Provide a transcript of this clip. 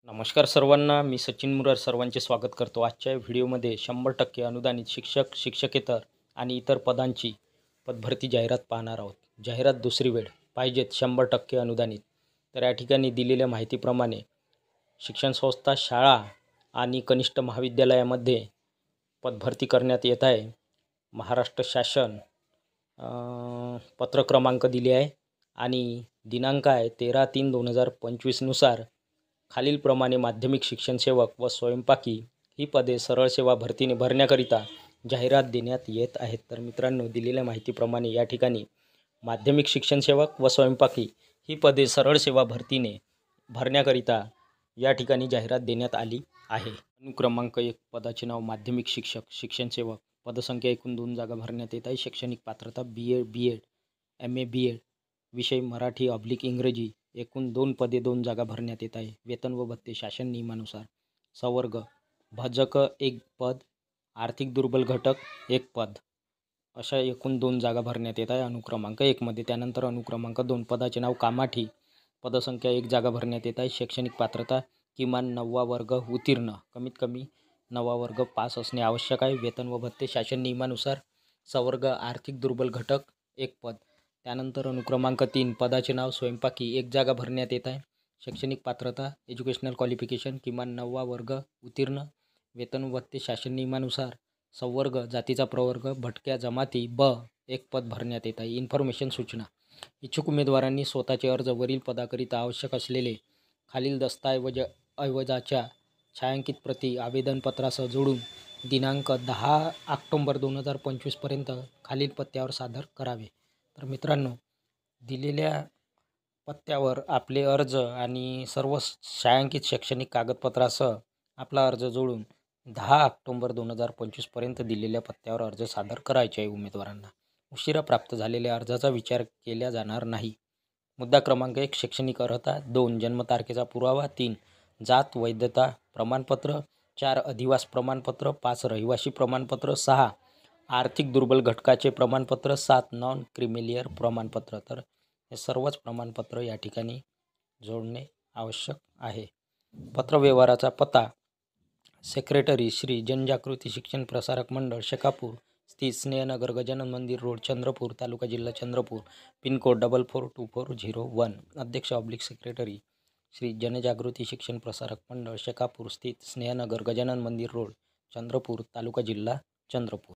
नमस्कार सर्वांना, मी सचिन मुरार सर्वांचे स्वागत करतो. आजच्या व्हिडिओमध्ये 100% अनुदानित शिक्षक, शिक्षकेतर आणि इतर पदांची पदभरती जाहिरात पाहणार आहोत. जाहिरात दुसरी वेळ पाहिजेत 100% अनुदानित. तर या ठिकाणी दिलेल्या माहितीप्रमाणे शिक्षण संस्था, शाळा आणि कनिष्ठ महाविद्यालयामध्ये पदभरती करण्यात येत आहे. महाराष्ट्र शासन पत्र क्रमांक दिले आहे आणि दिनांक आहे 13/3/2025 नुसार खालीलप्रमाणे माध्यमिक शिक्षण सेवक व स्वयंपाकी ही पदे सरळ सेवा भरतीने भरण्याकरिता जाहिरात देण्यात येत आहेत. तर मित्रांनो, दिलेल्या माहितीप्रमाणे या ठिकाणी माध्यमिक शिक्षण सेवक व स्वयंपाकी ही पदे सरळ सेवा भरतीने भरण्याकरिता या ठिकाणी जाहिरात देण्यात आली आहे. अनुक्रमांक 1 पदाचे नाव माध्यमिक शिक्षक, शिक्षण सेवक. पदसंख्या एकूण 2 जागा भरण्यात येत आहे. शैक्षणिक पात्रता BA MA BEd विषय मराठी/इंग्रजी. एकूण 2 पदे 2 जागा भरण्यात येत आहे. वेतन व भत्ते शासन नियमानुसार. संवर्ग भजक 1 पद, आर्थिक दुर्बल घटक 1 पद, अशा एकूण 2 जागा भरण्यात येत आहे अनुक्रमांक 1 मध्ये. त्यानंतर अनुक्रमांक 2 पदाचे नाव कामाठी. पदसंख्या 1 जागा भरण्यात येत आहे. शैक्षणिक पात्रता किमान 9वा वर्ग उत्तीर्ण, कमीत कमी 9वा वर्ग पास असणे आवश्यक आहे. वेतन व भत्ते शासन नियमानुसार. संवर्ग आर्थिक दुर्बल घटक 1 पद. त्यानंतर अनुक्रमांक 3 पदाचे नाव स्वयंपाकी 1 जागा भरण्यात येत आहे. शैक्षणिक पात्रता एज्युकेशनल क्वालिफिकेशन किमान 9वा वर्ग उत्तीर्ण, वेतन व भत्ते शासन नियमानुसार. संवर्ग जातीचा प्रवर्ग भटक्या जमाती ब 1 पद भरण्यात येत आहे. इन्फॉर्मेशन सूचना. इच्छुक उमेदवारांनी स्वतःचे अर्ज वरील पदाकरिता आवश्यक असलेले खालील दस्तऐवजाच्या छायांकित प्रती आवेदनपत्रासह जोडून दिनांक 10 ऑक्टोबर 2025 पर्यंत खालील पत्त्यावर सादर करावे. तर मित्रांनो, दिलेल्या पत्त्यावर आपले अर्ज आणि सर्व छायांकित शैक्षणिक कागदपत्रासह आपला अर्ज जोडून 10 ऑक्टोबर 2025 पर्यंत दिलेल्या पत्त्यावर अर्ज सादर करायचे आहे उमेदवारांना. उशिरा प्राप्त झालेल्या अर्जाचा विचार केला जाणार नाही. मुद्दा क्रमांक 1 शैक्षणिक अर्हता. 2 जन्मतारखेचा पुरावा. 3 जात वैधता प्रमाणपत्र. 4 अधिवास प्रमाणपत्र. 5 रहिवासी प्रमाणपत्र. 6 आर्थिक दुर्बल घटकाचे प्रमाणपत्र. 7 नॉन क्रिमिलियर प्रमाणपत्र. तर हे सर्वच प्रमाणपत्र या ठिकाणी जोडणे आवश्यक आहे. पत्रव्यवहाराचा पत्ता सेक्रेटरी श्री जनजागृती शिक्षण प्रसारक मंडळ, शेकापूर स्थित, स्नेहनगर, गजानन मंदिर रोड, चंद्रपूर, तालुका जिल्हा चंद्रपूर, पिनकोड 442401. अध्यक्ष/सेक्रेटरी श्री जनजागृती शिक्षण प्रसारक मंडळ, शेकापूर स्थित, स्नेहनगर, गजानन मंदिर रोड, चंद्रपूर, तालुका जिल्हा चंद्रपूर.